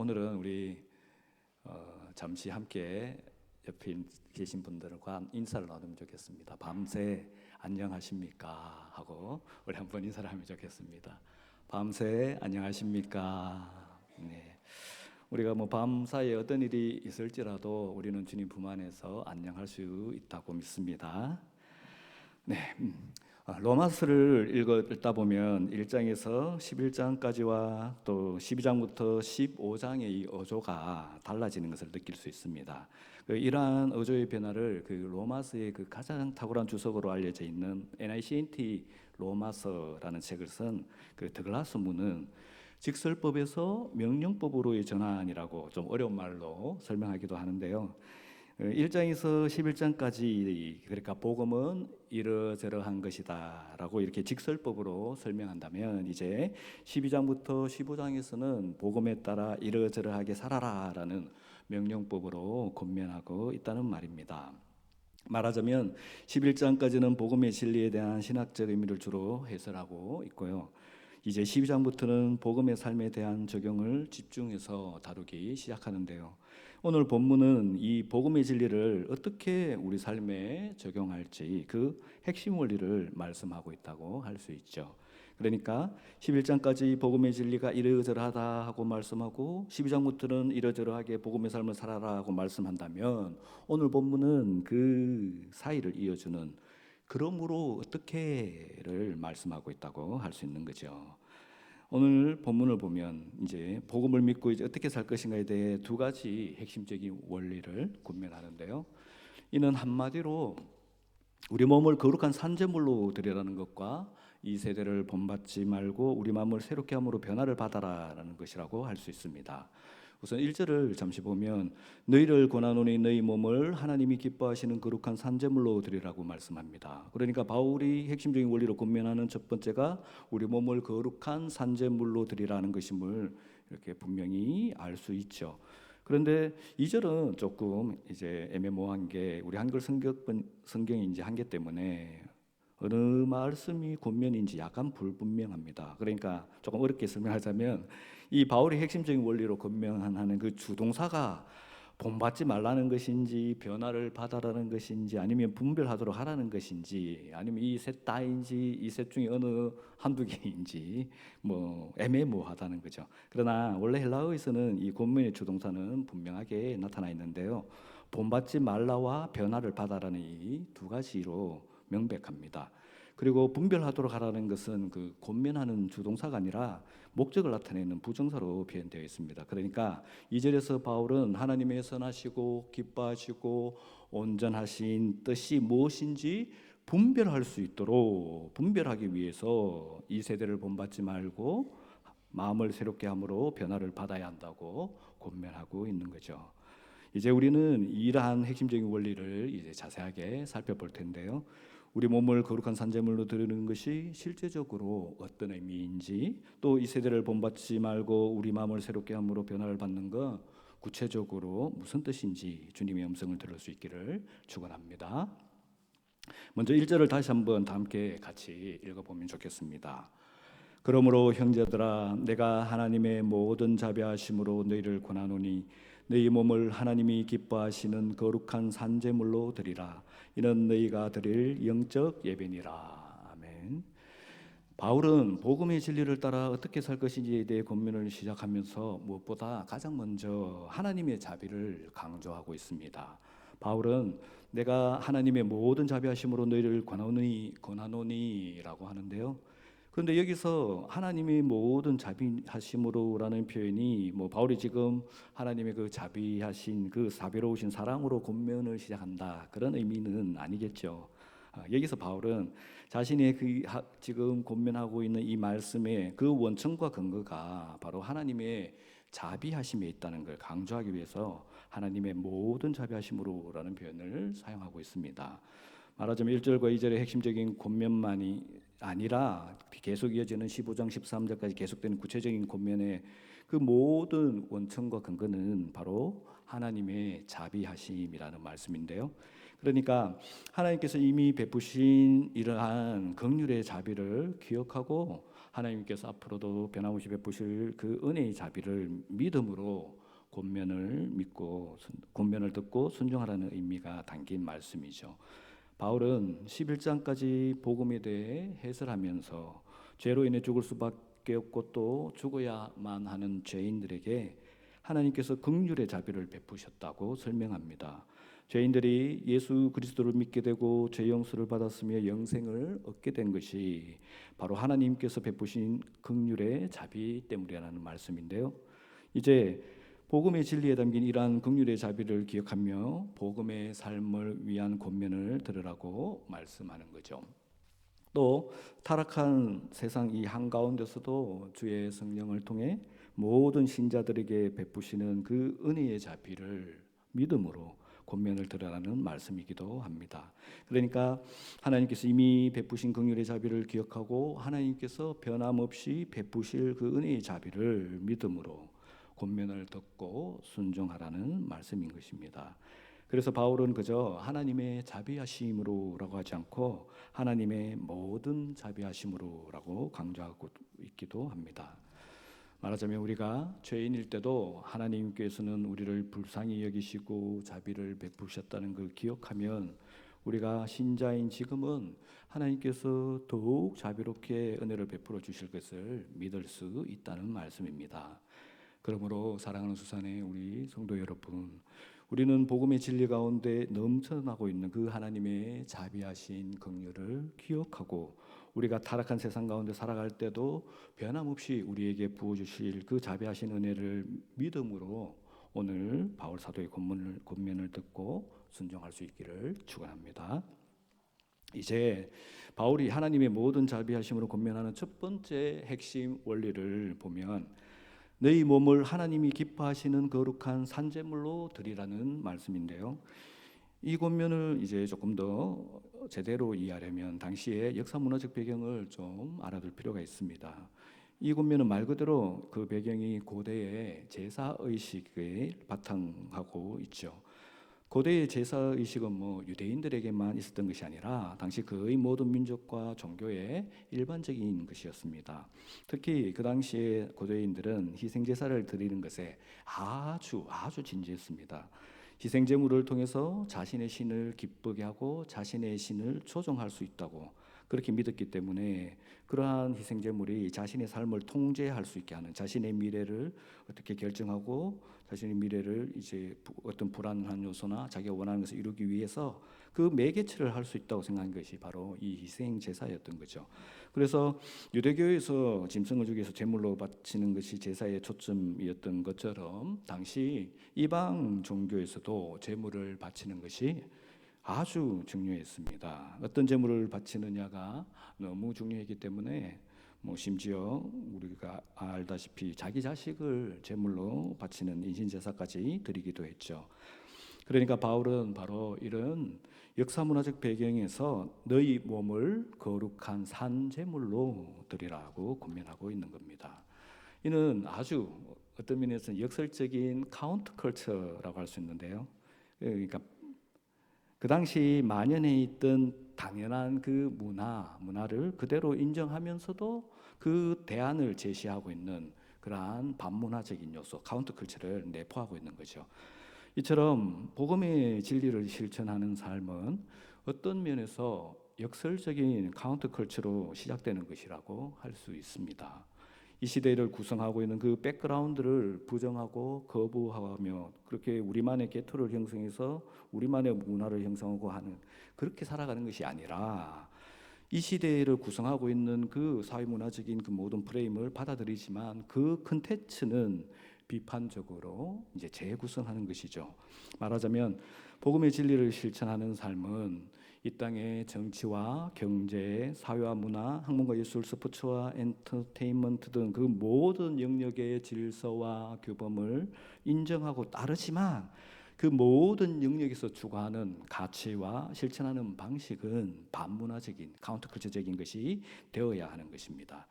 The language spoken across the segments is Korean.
오늘은 우리 잠시 함께 옆에 계신 분들과 인사를 나누면 좋겠습니다. 밤새 안녕하십니까 하고 우리 한번 인사를 하면 좋겠습니다. 밤새 안녕하십니까. 네. 우리가 밤사이에 어떤 일이 있을지라도 우리는 주님 품 안에서 안녕할 수 있다고 믿습니다. 네. 로마서를 읽다 보면 1장에서 11장까지와 또 12장부터 15장의 이 어조가 달라지는 것을 느낄 수 있습니다. 이러한 어조의 변화를 로마서의 가장 탁월한 주석으로 알려져 있는 NICNT 로마서라는 책을 쓴 더글라스 문은 직설법에서 명령법으로의 전환이라고 좀 어려운 말로 설명하기도 하는데요. 1장에서 11장까지 그러니까 복음은 이러저러한 것이다 라고 이렇게 직설법으로 설명한다면, 이제 12장부터 15장에서는 복음에 따라 이러저러하게 살아라 라는 명령법으로 권면하고 있다는 말입니다. 말하자면 11장까지는 복음의 진리에 대한 신학적 의미를 주로 해설하고 있고요, 이제 12장부터는 복음의 삶에 대한 적용을 집중해서 다루기 시작하는데요, 오늘 본문은 이 복음의 진리를 어떻게 우리 삶에 적용할지 그 핵심 원리를 말씀하고 있다고 할 수 있죠. 그러니까 11장까지 복음의 진리가 이러저러하다 하고 말씀하고 12장부터는 이러저러하게 복음의 삶을 살아라 하고 말씀한다면, 오늘 본문은 그 사이를 이어주는 그러므로 어떻게를 말씀하고 있다고 할 수 있는 거죠. 오늘 본문을 보면 이제 복음을 믿고 이제 어떻게 살 것인가에 대해 두 가지 핵심적인 원리를 권면하는데요, 이는 한마디로 우리 몸을 거룩한 산제물로 드리라는 것과 이 세대를 본받지 말고 우리 마음을 새롭게 함으로 변화를 받아라라는 것이라고 할 수 있습니다. 우선 1절을 잠시 보면 너희를 권하노니 너희 몸을 하나님이 기뻐하시는 거룩한 산제물로 드리라고 말씀합니다. 그러니까 바울이 핵심적인 원리로 권면하는 첫 번째가 우리 몸을 거룩한 산제물로 드리라는 것임을 이렇게 분명히 알 수 있죠. 그런데 2절은 조금 이제 애매모호한 게 우리 한글 성경이 이제 한계 때문에 어느 말씀이 권면인지 약간 불분명합니다. 그러니까 조금 어렵게 설명하자면 이 바울이 핵심적인 원리로 권면하는 그 주동사가 본받지 말라는 것인지 변화를 받아라는 것인지 아니면 분별하도록 하라는 것인지 아니면 이 셋 다인지 이 셋 중에 어느 한두 개인지 애매모호하다는 거죠. 그러나 원래 헬라어에서는 이 권면의 주동사는 분명하게 나타나 있는데요, 본받지 말라와 변화를 받아라는 이 두 가지로 명백합니다. 그리고 분별하도록 하라는 것은 그 권면하는 주동사가 아니라 목적을 나타내는 부정사로 표현되어 있습니다. 그러니까 2절에서 바울은 하나님의 선하시고 기뻐하시고 온전하신 뜻이 무엇인지 분별할 수 있도록 분별하기 위해서 이 세대를 본받지 말고 마음을 새롭게 함으로 변화를 받아야 한다고 권면하고 있는 거죠. 이제 우리는 이러한 핵심적인 원리를 이제 자세하게 살펴볼 텐데요, 우리 몸을 거룩한 산제물로 드리는 것이 실제적으로 어떤 의미인지, 또 이 세대를 본받지 말고 우리 마음을 새롭게 함으로 변화를 받는 것 구체적으로 무슨 뜻인지 주님의 음성을 들을 수 있기를 축원합니다. 먼저 1절을 다시 한번 다 함께 같이 읽어보면 좋겠습니다. 그러므로 형제들아 내가 하나님의 모든 자비하심으로 너희를 권하노니 너희 몸을 하나님이 기뻐하시는 거룩한 산제물로 드리라. 이는 너희가 드릴 영적 예배니라. 아멘. 바울은 복음의 진리를 따라 어떻게 살 것인지에 대해 권면을 시작하면서 무엇보다 가장 먼저 하나님의 자비를 강조하고 있습니다. 바울은 내가 하나님의 모든 자비하심으로 너희를 권하노니라고 하는데요, 그런데 여기서 하나님의 모든 자비하심으로라는 표현이 바울이 지금 하나님의 그 자비하신 그 사비로우신 사랑으로 권면을 시작한다 그런 의미는 아니겠죠. 여기서 바울은 자신의 지금 권면하고 있는 이 말씀의 그 원천과 근거가 바로 하나님의 자비하심에 있다는 걸 강조하기 위해서 하나님의 모든 자비하심으로라는 표현을 사용하고 있습니다. 말하자면 1절과 2절의 핵심적인 권면만이 아니라 계속 이어지는 15장 13절까지 계속되는 구체적인 권면의 그 모든 원천과 근거는 바로 하나님의 자비하심이라는 말씀인데요, 그러니까 하나님께서 이미 베푸신 이러한 긍휼의 자비를 기억하고 하나님께서 앞으로도 변함없이 베푸실 그 은혜의 자비를 믿음으로 권면을 듣고 순종하라는 의미가 담긴 말씀이죠. 바울은 11장까지 복음에 대해 해설하면서 죄로 인해 죽을 수밖에 없고 또 죽어야만 하는 죄인들에게 하나님께서 긍휼의 자비를 베푸셨다고 설명합니다. 죄인들이 예수 그리스도를 믿게 되고 죄 용서를 받았으며 영생을 얻게 된 것이 바로 하나님께서 베푸신 긍휼의 자비 때문이라는 말씀인데요. 이제 복음의 진리에 담긴 이러한 긍휼의 자비를 기억하며 복음의 삶을 위한 권면을 들으라고 말씀하는 거죠. 또 타락한 세상 이 한가운데서도 주의 성령을 통해 모든 신자들에게 베푸시는 그 은혜의 자비를 믿음으로 권면을 들으라는 말씀이기도 합니다. 그러니까 하나님께서 이미 베푸신 긍휼의 자비를 기억하고 하나님께서 변함없이 베푸실 그 은혜의 자비를 믿음으로 권면을 듣고 순종하라는 말씀인 것입니다. 그래서 바울은 그저 하나님의 자비하심으로라고 하지 않고 하나님의 모든 자비하심으로라고 강조하고 있기도 합니다. 말하자면 우리가 죄인일 때도 하나님께서는 우리를 불쌍히 여기시고 자비를 베푸셨다는 걸 기억하면 우리가 신자인 지금은 하나님께서 더욱 자비롭게 은혜를 베풀어 주실 것을 믿을 수 있다는 말씀입니다. 그러므로 사랑하는 수산의 우리 성도 여러분, 우리는 복음의 진리 가운데 넘쳐나고 있는 그 하나님의 자비하신 긍휼을 기억하고 우리가 타락한 세상 가운데 살아갈 때도 변함없이 우리에게 부어주실 그 자비하신 은혜를 믿음으로 오늘 바울 사도의 권면을 듣고 순종할 수 있기를 축원합니다. 이제 바울이 하나님의 모든 자비하심으로 권면하는 첫 번째 핵심 원리를 보면 너희 몸을 하나님이 기뻐하시는 거룩한 산제물로 드리라는 말씀인데요. 이 권면을 이제 조금 더 제대로 이해하려면 당시의 역사 문화적 배경을 좀 알아둘 필요가 있습니다. 이 권면은 말 그대로 그 배경이 고대의 제사 의식을 바탕하고 있죠. 고대의 제사 의식은 유대인들에게만 있었던 것이 아니라 당시 거의 모든 민족과 종교의 일반적인 것이었습니다. 특히 그 당시에 고대인들은 희생 제사를 드리는 것에 아주 진지했습니다. 희생 제물을 통해서 자신의 신을 기쁘게 하고 자신의 신을 조종할 수 있다고 그렇게 믿었기 때문에 그러한 희생 제물이 자신의 삶을 통제할 수 있게 하는, 자신의 미래를 어떻게 결정하고 자신의 미래를 이제 어떤 불안한 요소나 자기가 원하는 것을 이루기 위해서 그 매개체를 할 수 있다고 생각한 것이 바로 이 희생 제사였던 거죠. 그래서 유대교에서 짐승을 죽여서 제물로 바치는 것이 제사의 초점이었던 것처럼 당시 이방 종교에서도 제물을 바치는 것이 아주 중요했습니다. 어떤 제물을 바치느냐가 너무 중요했기 때문에 심지어 우리가 알다시피 자기 자식을 제물로 바치는 인신제사까지 드리기도 했죠. 그러니까 바울은 바로 이런 역사문화적 배경에서 너희 몸을 거룩한 산제물로 드리라고 권면하고 있는 겁니다. 이는 아주 어떤 면에서는 역설적인 카운터 컬처라고 할 수 있는데요. 그러니까 그 당시 만연해 있던 당연한 그 문화를 그대로 인정하면서도 그 대안을 제시하고 있는 그러한 반문화적인 요소, 카운터컬처를 내포하고 있는 거죠. 이처럼 복음의 진리를 실천하는 삶은 어떤 면에서 역설적인 카운터컬처로 시작되는 것이라고 할 수 있습니다. 이 시대를 구성하고 있는 그 백그라운드를 부정하고 거부하며 그렇게 우리만의 게토를 형성해서 우리만의 문화를 형성하고 하는, 그렇게 살아가는 것이 아니라 이 시대를 구성하고 있는 그 사회문화적인 그 모든 프레임을 받아들이지만 그 컨텐츠는 비판적으로 이제 재구성하는 것이죠. 말하자면 복음의 진리를 실천하는 삶은 이 땅의 정치와 경제, 사회와 문화, 학문과 예술, 스포츠와 엔터테인먼트 등 그 모든 영역의 질서와 규범을 인정하고 따르지만 그 모든 영역에서 추구하는 가치와 실천하는 방식은 반문화적인, 카운터컬처적인 것이 되어야 하는 것입니다.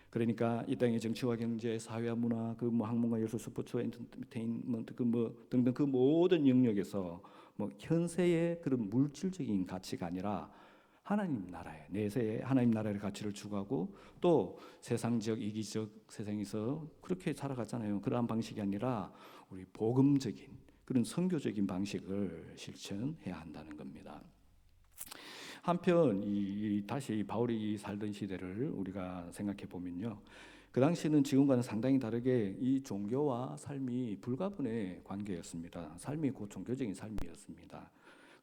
그러니까 이 땅의 정치와 경제, 사회와 문화, 학문과 예술, 스포츠와 엔터테인먼트 등등 그 모든 영역에서 현세의 그런 물질적인 가치가 아니라 하나님 나라에 내세에 하나님 나라의 가치를 추구하고 또 세상적 이기적 세상에서 그렇게 살아갔잖아요. 그러한 방식이 아니라 우리 복음적인 그런 선교적인 방식을 실천해야 한다는 겁니다. 한편 다시 바울이 살던 시대를 우리가 생각해 보면요, 그 당시는 지금과는 상당히 다르게 이 종교와 삶이 불가분의 관계였습니다. 삶이 곧 종교적인 삶이었습니다.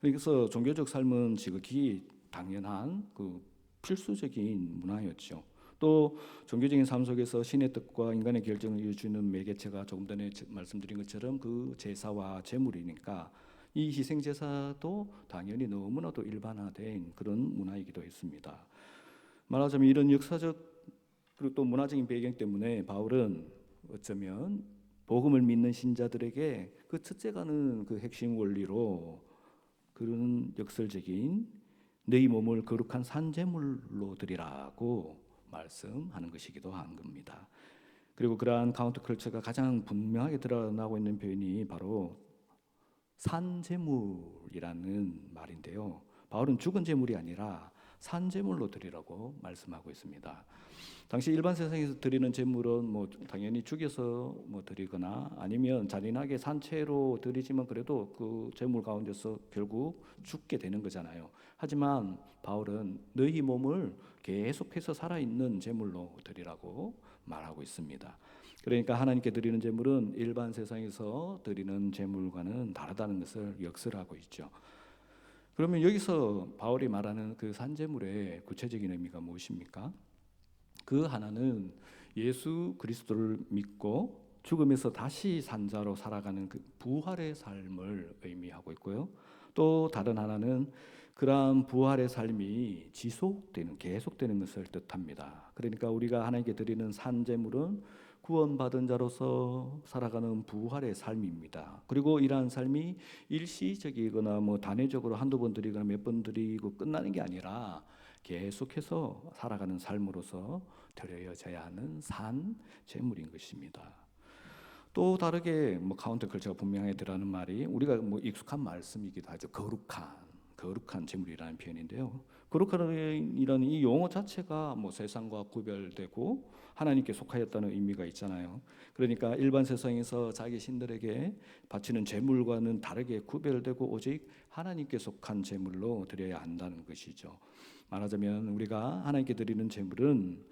그래서 종교적 삶은 지극히 당연한 그 필수적인 문화였죠. 또 종교적인 삶 속에서 신의 뜻과 인간의 결정을 이어주는 매개체가 조금 전에 말씀드린 것처럼 그 제사와 제물이니까 이 희생 제사도 당연히 너무나도 일반화된 그런 문화이기도 했습니다. 말하자면 이런 역사적 그리고 또 문화적인 배경 때문에 바울은 어쩌면 복음을 믿는 신자들에게 그 첫째가는 그 핵심 원리로 그런 역설적인 너희 몸을 거룩한 산제물로 드리라고 말씀하는 것이기도 한 겁니다. 그리고 그러한 카운터컬처가 가장 분명하게 드러나고 있는 표현이 바로 산제물이라는 말인데요. 바울은 죽은 제물이 아니라 산제물로 드리라고 말씀하고 있습니다. 당시 일반 세상에서 드리는 제물은 뭐 당연히 죽여서 뭐 드리거나 아니면 잔인하게 산채로 드리지만 그래도 그 제물 가운데서 결국 죽게 되는 거잖아요. 하지만 바울은 너희 몸을 계속해서 살아있는 제물로 드리라고 말하고 있습니다. 그러니까 하나님께 드리는 제물은 일반 세상에서 드리는 제물과는 다르다는 것을 역설하고 있죠. 그러면 여기서 바울이 말하는 그 산제물의 구체적인 의미가 무엇입니까? 그 하나는 예수 그리스도를 믿고 죽음에서 다시 산자로 살아가는 그 부활의 삶을 의미하고 있고요. 또 다른 하나는 그러한 부활의 삶이 지속되는, 계속되는 것을 뜻합니다. 그러니까 우리가 하나님께 드리는 산제물은 구원받은 자로서 살아가는 부활의 삶입니다. 그리고 이러한 삶이 일시적이거나 뭐 단회적으로 한두 번 드리거나 몇 번 드리고 끝나는 게 아니라 계속해서 살아가는 삶으로서 드려져야 하는 산 제물인 것입니다. 또 다르게 뭐 카운터컬처가 분명하게 들어가는 말이 우리가 뭐 익숙한 말씀이기도 하죠. 거룩한 제물이라는 표현인데요. 거룩한이라는 이 용어 자체가 뭐 세상과 구별되고 하나님께 속하였다는 의미가 있잖아요. 그러니까 일반 세상에서 자기 신들에게 바치는 제물과는 다르게 구별되고 오직 하나님께 속한 제물로 드려야 한다는 것이죠. 말하자면 우리가 하나님께 드리는 제물은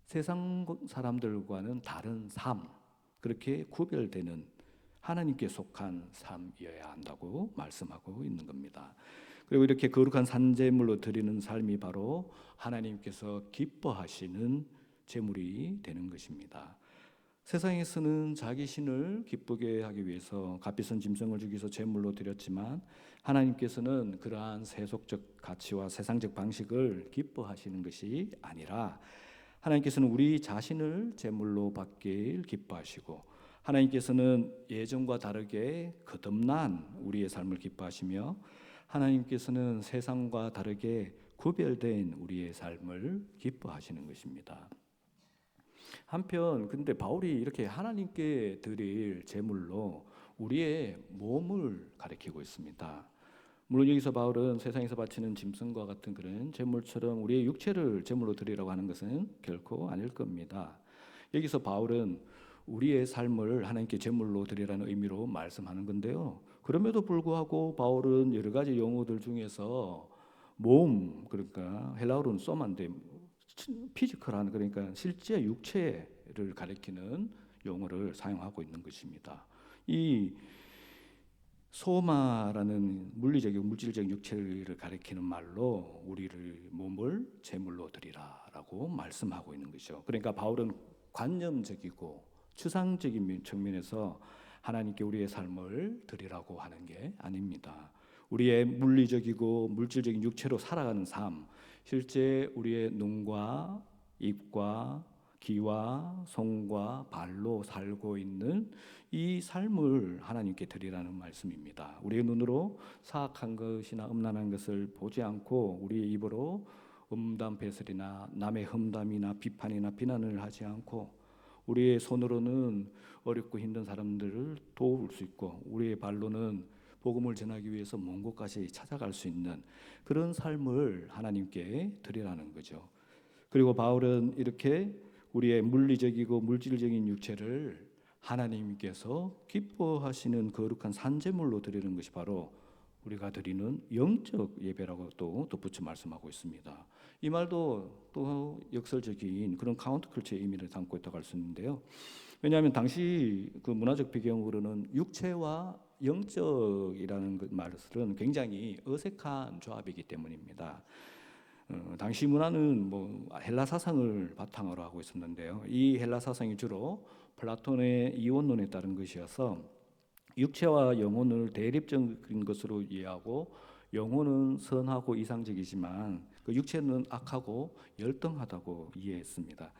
세상 사람들과는 다른 삶, 그렇게 구별되는 하나님께 속한 삶이어야 한다고 말씀하고 있는 겁니다. 그리고 이렇게 거룩한 산제물로 드리는 삶이 바로 하나님께서 기뻐하시는 제물이 되는 것입니다. 세상에서는 자기 신을 기쁘게 하기 위해서 값비싼 짐승을 죽여서 제물로 드렸지만 하나님께서는 그러한 세속적 가치와 세상적 방식을 기뻐하시는 것이 아니라 하나님께서는 우리 자신을 제물로 받길 기뻐하시고 하나님께서는 예전과 다르게 거듭난 우리의 삶을 기뻐하시며 하나님께서는 세상과 다르게 구별된 우리의 삶을 기뻐하시는 것입니다. 한편 근데 바울이 이렇게 하나님께 드릴 제물로 우리의 몸을 가리키고 있습니다. 물론 여기서 바울은 세상에서 바치는 짐승과 같은 그런 제물처럼 우리의 육체를 제물로 드리라고 하는 것은 결코 아닐 겁니다. 여기서 바울은 우리의 삶을 하나님께 제물로 드리라는 의미로 말씀하는 건데요. 그럼에도 불구하고 바울은 여러 가지 용어들 중에서 몸, 그러니까 헬라어로는 소마인데 피지컬한, 그러니까 실제 육체를 가리키는 용어를 사용하고 있는 것입니다. 이 소마라는 물질적 육체를 가리키는 말로 우리를 몸을 제물로 드리라라고 말씀하고 있는 것이죠. 그러니까 바울은 관념적이고 추상적인 측면에서 하나님께 우리의 삶을 드리라고 하는 게 아닙니다. 우리의 물리적이고 물질적인 육체로 살아가는 삶, 실제 우리의 눈과 입과 귀와 손과 발로 살고 있는 이 삶을 하나님께 드리라는 말씀입니다. 우리의 눈으로 사악한 것이나 음란한 것을 보지 않고 우리의 입으로 음담배설이나 남의 험담이나 비판이나 비난을 하지 않고 우리의 손으로는 어렵고 힘든 사람들을 도울 수 있고 우리의 발로는 복음을 전하기 위해서 먼 곳까지 찾아갈 수 있는 그런 삶을 하나님께 드리라는 거죠. 그리고 바울은 이렇게 우리의 물리적이고 물질적인 육체를 하나님께서 기뻐하시는 거룩한 산제물로 드리는 것이 바로 우리가 드리는 영적 예배라고 또 덧붙여 말씀하고 있습니다. 이 말도 또 역설적인 그런 카운터컬처의 의미를 담고 있다고 할 수 있는데요. 왜냐하면 당시 그 문화적 배경으로는 육체와 영적이라는 말은 굉장히 어색한 조합이기 때문입니다. 당시 문화는 뭐 헬라 사상을 바탕으로 하고 있었는데요. 이 헬라 사상이 주로 플라톤의 이원론에 따른 것이어서 육체와 영혼을 대립적인 것으로 이해하고 영혼은 선하고 이상적이지만 그 육체는 악하고 열등하다고 이해했습니다.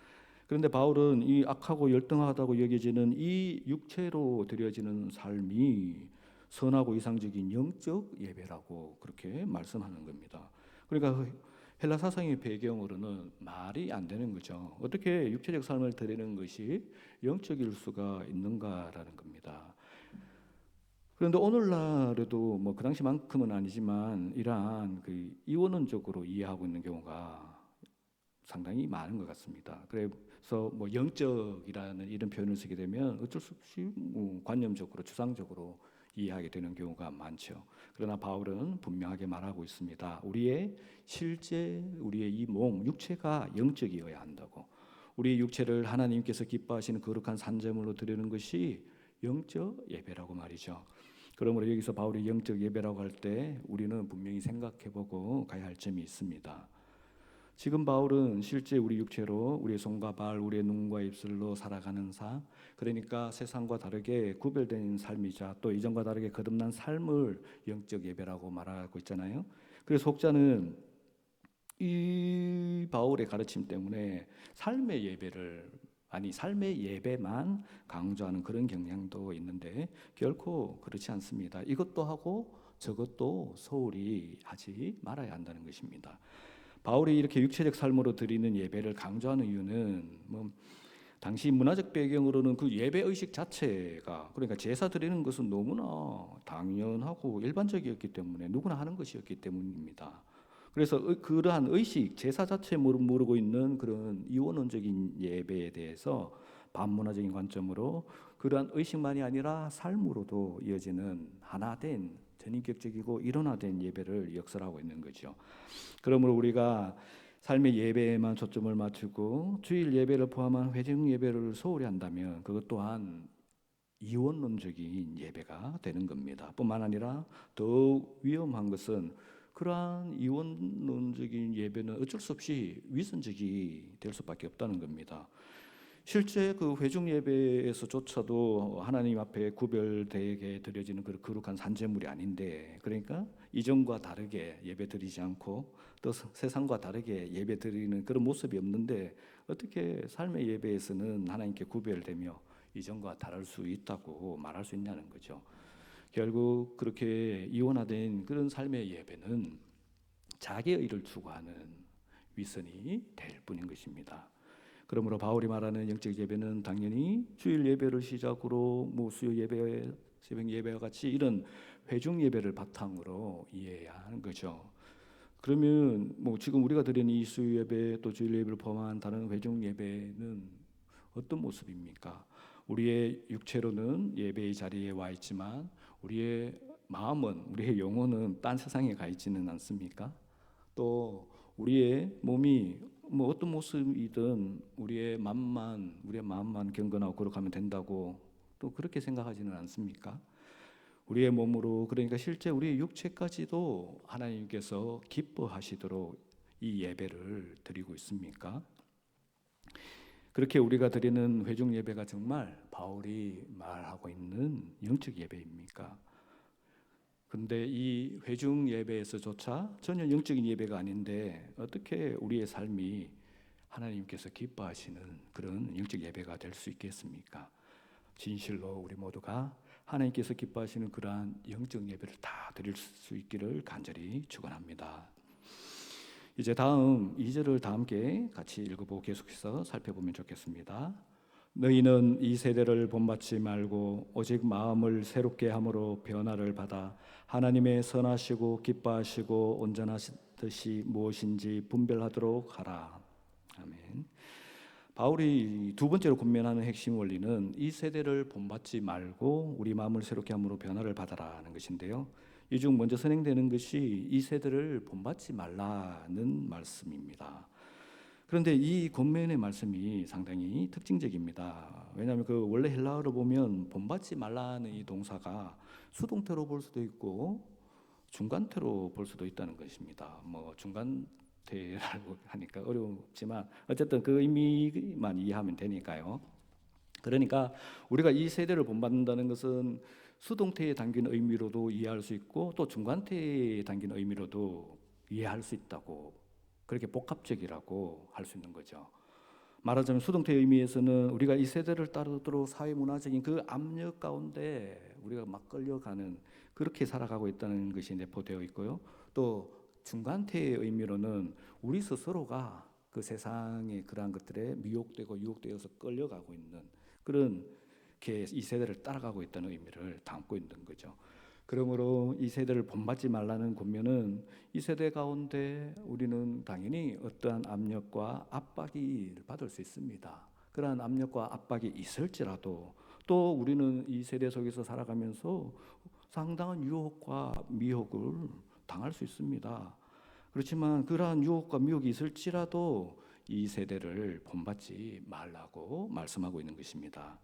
그런데 바울은 이 악하고 열등하다고 여겨지는 이 육체로 드려지는 삶이 선하고 이상적인 영적 예배라고 그렇게 말씀하는 겁니다. 그러니까 헬라 사상의 배경으로는 말이 안 되는 거죠. 어떻게 육체적 삶을 드리는 것이 영적일 수가 있는가라는 겁니다. 그런데 오늘날에도 뭐 그 당시만큼은 아니지만 이러한 그 이원론적으로 이해하고 있는 경우가 상당히 많은 것 같습니다. 그래서 뭐 영적이라는 이런 표현을 쓰게 되면 어쩔 수 없이 관념적으로 추상적으로 이해하게 되는 경우가 많죠. 그러나 바울은 분명하게 말하고 있습니다. 우리의 실제 우리의 이 몸 육체가 영적이어야 한다고. 우리의 육체를 하나님께서 기뻐하시는 거룩한 산제물로 드리는 것이 영적 예배라고 말이죠. 그러므로 여기서 바울이 영적 예배라고 할 때 우리는 분명히 생각해보고 가야 할 점이 있습니다. 지금 바울은 실제 우리 육체로 우리의 손과 발, 우리의 눈과 입술로 살아가는 삶, 그러니까 세상과 다르게 구별된 삶이자 또 이전과 다르게 거듭난 삶을 영적 예배라고 말하고 있잖아요. 그래서 혹자는 이 바울의 가르침 때문에 삶의 예배만 강조하는 그런 경향도 있는데 결코 그렇지 않습니다. 이것도 하고 저것도 소홀히 하지 말아야 한다는 것입니다. 바울이 이렇게 육체적 삶으로 드리는 예배를 강조하는 이유는 당시 문화적 배경으로는 그 예배 의식 자체가 그러니까 제사 드리는 것은 너무나 당연하고 일반적이었기 때문에 누구나 하는 것이었기 때문입니다. 그래서 그러한 의식, 제사 자체 모르고 있는 그런 이원론적인 예배에 대해서 반문화적인 관점으로 그러한 의식만이 아니라 삶으로도 이어지는 하나된 전인격적이고 일원화된 예배를 역설하고 있는 거죠. 그러므로 우리가 삶의 예배에만 초점을 맞추고 주일 예배를 포함한 회중 예배를 소홀히 한다면 그것 또한 이원론적인 예배가 되는 겁니다. 뿐만 아니라 더욱 위험한 것은 그러한 이원론적인 예배는 어쩔 수 없이 위선적이 될 수밖에 없다는 겁니다. 실제 그 회중 예배에서조차도 하나님 앞에 구별되게 드려지는 그 거룩한 산제물이 아닌데, 그러니까 이전과 다르게 예배드리지 않고 또 세상과 다르게 예배드리는 그런 모습이 없는데 어떻게 삶의 예배에서는 하나님께 구별되며 이전과 다를 수 있다고 말할 수 있냐는 거죠. 결국 그렇게 이원화된 그런 삶의 예배는 자기의 의를 추구하는 위선이 될 뿐인 것입니다. 그러므로 바울이 말하는 영적 예배는 당연히 주일 예배를 시작으로 수요 예배, 새벽 예배와 같이 이런 회중 예배를 바탕으로 이해해야 하는 거죠. 그러면 지금 우리가 드리는 이 수요 예배 또 주일 예배를 포함한 다른 회중 예배는 어떤 모습입니까? 우리의 육체로는 예배의 자리에 와 있지만 우리의 마음은, 우리의 영혼은 딴 세상에 가 있지는 않습니까? 또 우리의 몸이 어떤 모습이든 우리의 마음만 경건하고 거룩하면 된다고 또 그렇게 생각하지는 않습니까? 우리의 몸으로, 그러니까 실제 우리의 육체까지도 하나님께서 기뻐하시도록 이 예배를 드리고 있습니까? 그렇게 우리가 드리는 회중 예배가 정말 바울이 말하고 있는 영적 예배입니까? 그런데 이 회중 예배에서조차 전혀 영적인 예배가 아닌데 어떻게 우리의 삶이 하나님께서 기뻐하시는 그런 영적 예배가 될 수 있겠습니까? 진실로 우리 모두가 하나님께서 기뻐하시는 그러한 영적 예배를 다 드릴 수 있기를 간절히 축원합니다. 이제 다음 2절을 다 함께 같이 읽어보고 계속해서 살펴보면 좋겠습니다. 너희는 이 세대를 본받지 말고 오직 마음을 새롭게 함으로 변화를 받아 하나님의 선하시고 기뻐하시고 온전하신 뜻이 무엇인지 분별하도록 하라. 아멘. 바울이 두 번째로 권면하는 핵심 원리는 이 세대를 본받지 말고 우리 마음을 새롭게 함으로 변화를 받아라는 것인데요. 이 중 먼저 선행되는 것이 이 세대를 본받지 말라는 말씀입니다. 그런데 이 권면의 말씀이 상당히 특징적입니다. 왜냐하면 그 원래 헬라어로 보면 본받지 말라는 이 동사가 수동태로 볼 수도 있고 중간태로 볼 수도 있다는 것입니다. 뭐 중간태라고 하니까 어렵지만 어쨌든 그 의미만 이해하면 되니까요. 그러니까 우리가 이 세대를 본받는다는 것은 수동태에 담긴 의미로도 이해할 수 있고 또 중간태에 담긴 의미로도 이해할 수 있다고, 그렇게 복합적이라고 할 수 있는 거죠. 말하자면 수동태의 의미에서는 우리가 이 세대를 따르도록 사회문화적인 그 압력 가운데 우리가 막 끌려가는, 그렇게 살아가고 있다는 것이 내포되어 있고요. 또 중간태의 의미로는 우리 스스로가 그 세상의 그러한 것들에 미혹되고 유혹되어서 끌려가고 있는 그런 이 세대를 따라가고 있다는 의미를 담고 있는 거죠. 그러므로 이 세대를 본받지 말라는 권면은 이 세대 가운데 우리는 당연히 어떠한 압력과 압박이 받을 수 있습니다. 그러한 압력과 압박이 있을지라도 또 우리는 이 세대 속에서 살아가면서 상당한 유혹과 미혹을 당할 수 있습니다. 그렇지만 그러한 유혹과 미혹이 있을지라도 이 세대를 본받지 말라고 말씀하고 있는 것입니다.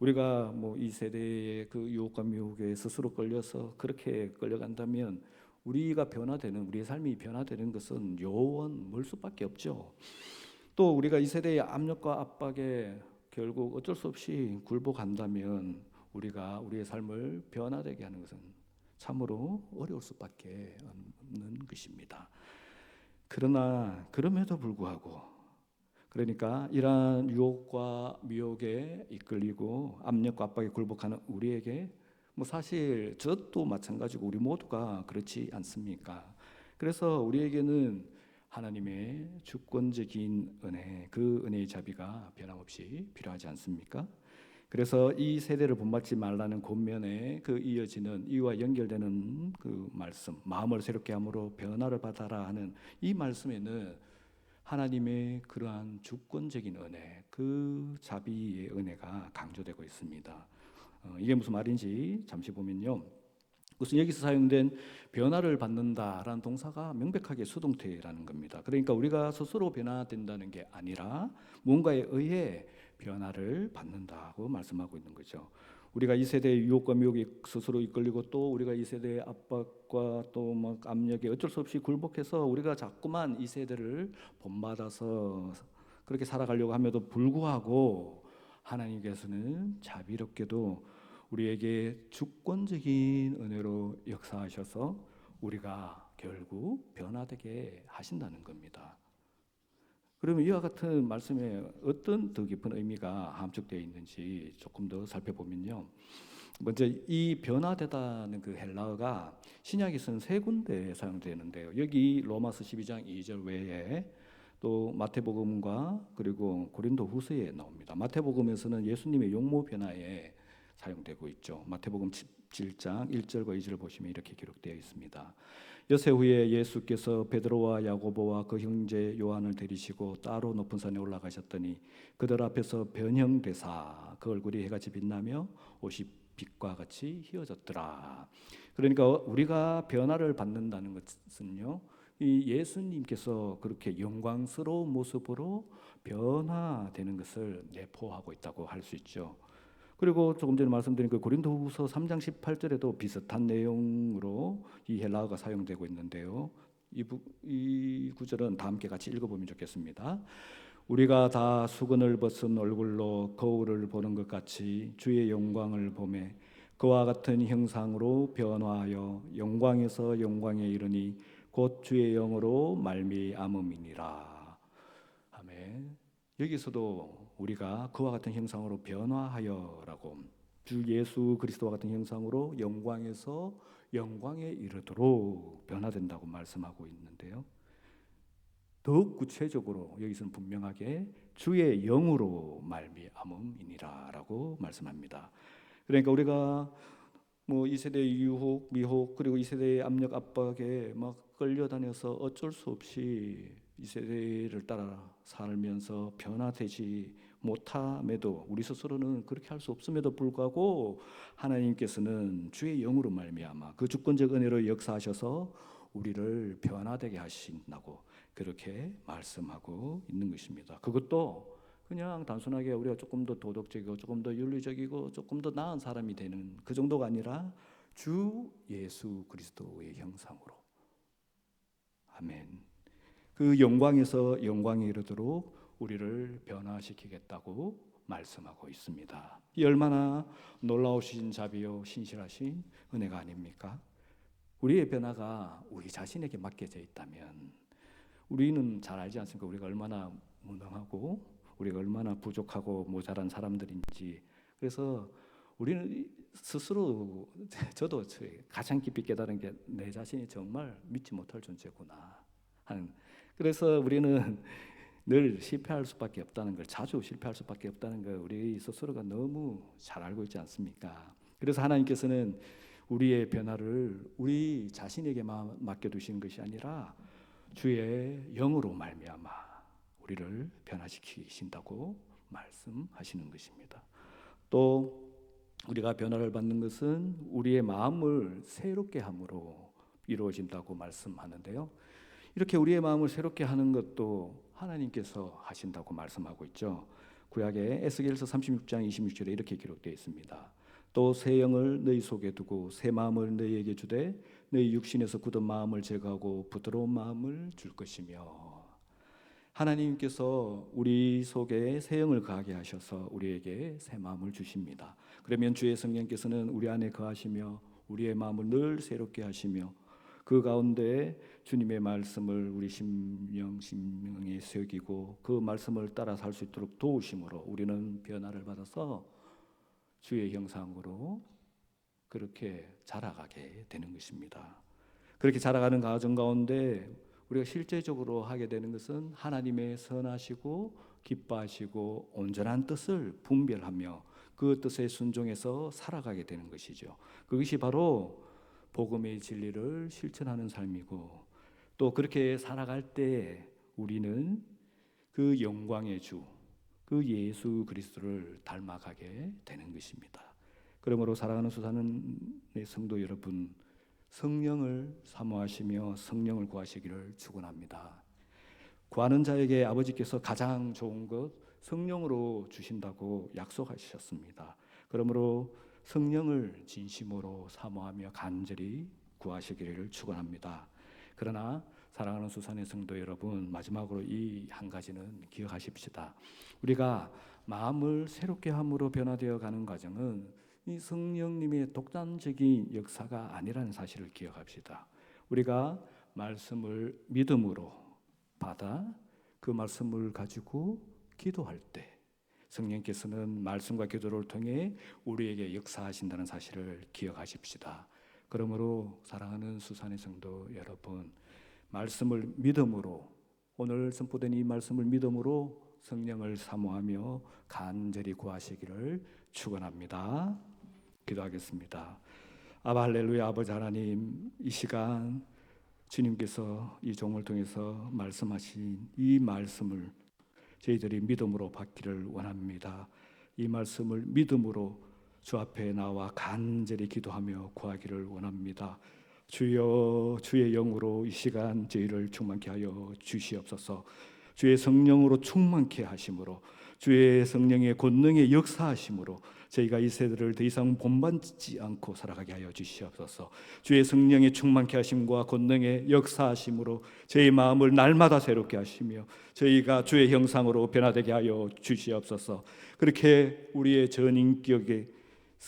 우리가 뭐 이 세대의 그 유혹과 미혹에 스스로 끌려서 그렇게 끌려간다면 우리가 변화되는, 우리의 삶이 변화되는 것은 요원 멀 수밖에 없죠. 또 우리가 이 세대의 압력과 압박에 결국 어쩔 수 없이 굴복한다면 우리가 우리의 삶을 변화되게 하는 것은 참으로 어려울 수밖에 없는 것입니다. 그러나 그럼에도 불구하고, 그러니까 이러한 유혹과 미혹에 이끌리고 압력과 압박에 굴복하는 우리에게 뭐 사실 저도 마찬가지고 우리 모두가 그렇지 않습니까? 그래서 우리에게는 하나님의 주권적인 은혜, 그 은혜의 자비가 변함없이 필요하지 않습니까? 그래서 이 세대를 본받지 말라는 권면에 그 이어지는 이와 연결되는 그 말씀, 마음을 새롭게 함으로 변화를 받아라 하는 이 말씀에는 하나님의 그러한 주권적인 은혜, 그 자비의 은혜가 강조되고 있습니다. 이게 무슨 말인지 잠시 보면요. 우선 여기서 사용된 변화를 받는다라는 동사가 명백하게 수동태라는 겁니다. 그러니까 우리가 스스로 변화된다는 게 아니라 무언가에 의해 변화를 받는다고 말씀하고 있는 거죠. 우리가 이 세대의 유혹과 미혹에 스스로 이끌리고 또 우리가 이 세대의 압박과 또 막 압력에 어쩔 수 없이 굴복해서 우리가 자꾸만 이 세대를 본받아서 그렇게 살아가려고 함에도 불구하고 하나님께서는 자비롭게도 우리에게 주권적인 은혜로 역사하셔서 우리가 결국 변화되게 하신다는 겁니다. 그러면 이와 같은 말씀에 어떤 더 깊은 의미가 함축되어 있는지 조금 더 살펴보면요. 먼저 이 변화되다는 그 헬라어가 신약에서는 세 군데에 사용되는데요. 여기 로마서 12장 2절 외에 또 마태복음과 그리고 고린도 후서에 나옵니다. 마태복음에서는 예수님의 용모 변화에 사용되고 있죠. 마태복음 7장 1절과 2절을 보시면 이렇게 기록되어 있습니다. 여세 후에 예수께서 베드로와 야고보와 그 형제 요한을 데리시고 따로 높은 산에 올라가셨더니 그들 앞에서 변형되사 그 얼굴이 해같이 빛나며 옷이 빛과 같이 휘어졌더라. 그러니까 우리가 변화를 받는다는 것은요, 이 예수님께서 그렇게 영광스러운 모습으로 변화되는 것을 내포하고 있다고 할 수 있죠. 그리고 조금 전에 말씀드린 그 고린도후서 3장 18절에도 비슷한 내용으로 이 헬라어가 사용되고 있는데요. 이 구절은 다 함께 같이 읽어보면 좋겠습니다. 우리가 다 수건을 벗은 얼굴로 거울을 보는 것 같이 주의 영광을 보매 그와 같은 형상으로 변화하여 영광에서 영광에 이르니 곧 주의 영으로 말미암음이니라. 아멘. 여기서도 우리가 그와 같은 형상으로 변화하여라고, 주 예수 그리스도와 같은 형상으로 영광에서 영광에 이르도록 변화된다고 말씀하고 있는데요. 더욱 구체적으로 여기서는 분명하게 주의 영으로 말미암음이니라라고 말씀합니다. 그러니까 우리가 뭐 이 세대의 유혹, 미혹, 그리고 이 세대의 압력, 압박에 막 끌려다녀서 어쩔 수 없이 이 세대를 따라 살면서 변화되지 못함에도, 우리 스스로는 그렇게 할 수 없음에도 불구하고 하나님께서는 주의 영으로 말미암아 그 주권적 은혜로 역사하셔서 우리를 변화되게 하신다고 그렇게 말씀하고 있는 것입니다. 그것도 그냥 단순하게 우리가 조금 더 도덕적이고 조금 더 윤리적이고 조금 더 나은 사람이 되는 그 정도가 아니라 주 예수 그리스도의 형상으로, 아멘, 그 영광에서 영광에 이르도록 우리를 변화시키겠다고 말씀하고 있습니다. 이 얼마나 놀라우신 자비요 신실하신 은혜가 아닙니까? 우리의 변화가 우리 자신에게 맡겨져 있다면, 우리는 잘 알지 않습니까? 우리가 얼마나 무능하고 우리가 얼마나 부족하고 모자란 사람들인지. 그래서 우리는 스스로, 저도 가장 깊이 깨달은 게 내 자신이 정말 믿지 못할 존재구나 하는. 그래서 우리는 늘 실패할 수밖에 없다는 걸, 자주 실패할 수밖에 없다는 걸 우리 스스로가 너무 잘 알고 있지 않습니까? 그래서 하나님께서는 우리의 변화를 우리 자신에게만 맡겨두신 것이 아니라 주의 영으로 말미암아 우리를 변화시키신다고 말씀하시는 것입니다. 또 우리가 변화를 받는 것은 우리의 마음을 새롭게 함으로 이루어진다고 말씀하는데요. 이렇게 우리의 마음을 새롭게 하는 것도 하나님께서 하신다고 말씀하고 있죠. 구약의 에스겔서 36장 26절에 이렇게 기록되어 있습니다. 또 새 영을 너희 속에 두고 새 마음을 너희에게 주되 너희 육신에서 굳은 마음을 제거하고 부드러운 마음을 줄 것이며. 하나님께서 우리 속에 새 영을 거하게 하셔서 우리에게 새 마음을 주십니다. 그러면 주의 성령께서는 우리 안에 거하시며 우리의 마음을 늘 새롭게 하시며 그 가운데 주님의 말씀을 우리 심령에 새기고 그 말씀을 따라 살 수 있도록 도우심으로 우리는 변화를 받아서 주의 형상으로 그렇게 자라가게 되는 것입니다. 그렇게 자라가는 과정 가운데 우리가 실제적으로 하게 되는 것은 하나님의 선하시고 기뻐하시고 온전한 뜻을 분별하며 그 뜻에 순종해서 살아가게 되는 것이죠. 그것이 바로 복음의 진리를 실천하는 삶이고, 또 그렇게 살아갈 때 우리는 그 영광의 주, 그 예수 그리스도를 닮아가게 되는 것입니다. 그러므로 사랑하는 수사는의 성도 여러분, 성령을 사모하시며 성령을 구하시기를 축원합니다. 구하는 자에게 아버지께서 가장 좋은 것 성령으로 주신다고 약속하셨습니다. 그러므로 성령을 진심으로 사모하며 간절히 구하시기를 축원합니다. 그러나 사랑하는 수산의 성도 여러분, 마지막으로 이 한 가지는 기억하십시다. 우리가 마음을 새롭게 함으로 변화되어 가는 과정은 이 성령님의 독단적인 역사가 아니라는 사실을 기억합시다. 우리가 말씀을 믿음으로 받아 그 말씀을 가지고 기도할 때 성령께서는 말씀과 기도를 통해 우리에게 역사하신다는 사실을 기억하십시다. 그러므로 사랑하는 수산의 성도 여러분, 말씀을 믿음으로, 오늘 선포된 이 말씀을 믿음으로 성령을 사모하며 간절히 구하시기를 축원합니다. 기도하겠습니다. 아바 할렐루야. 아버지 하나님, 이 시간 주님께서 이 종을 통해서 말씀하신 이 말씀을 저희들이 믿음으로 받기를 원합니다. 이 말씀을 믿음으로 주 앞에 나와 간절히 기도하며 구하기를 원합니다. 주여, 주의 영으로 이 시간 저희를 충만케 하여 주시옵소서. 주의 성령으로 충만케 하심으로, 주의 성령의 권능의 역사하심으로 저희가 이 세대를 더 이상 본받지 않고 살아가게 하여 주시옵소서. 주의 성령의 충만케 하심과 권능의 역사하심으로 저희 마음을 날마다 새롭게 하시며 저희가 주의 형상으로 변화되게 하여 주시옵소서. 그렇게 우리의 전인격의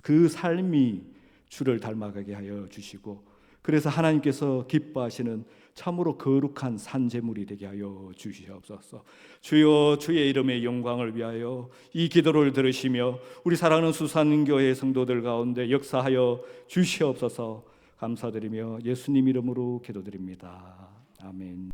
그 삶이 주를 닮아가게 하여 주시고, 그래서 하나님께서 기뻐하시는 참으로 거룩한 산제물이 되게 하여 주시옵소서. 주여, 주의 이름의 영광을 위하여 이 기도를 들으시며 우리 사랑하는 수산교회 성도들 가운데 역사하여 주시옵소서. 감사드리며 예수님 이름으로 기도드립니다. 아멘.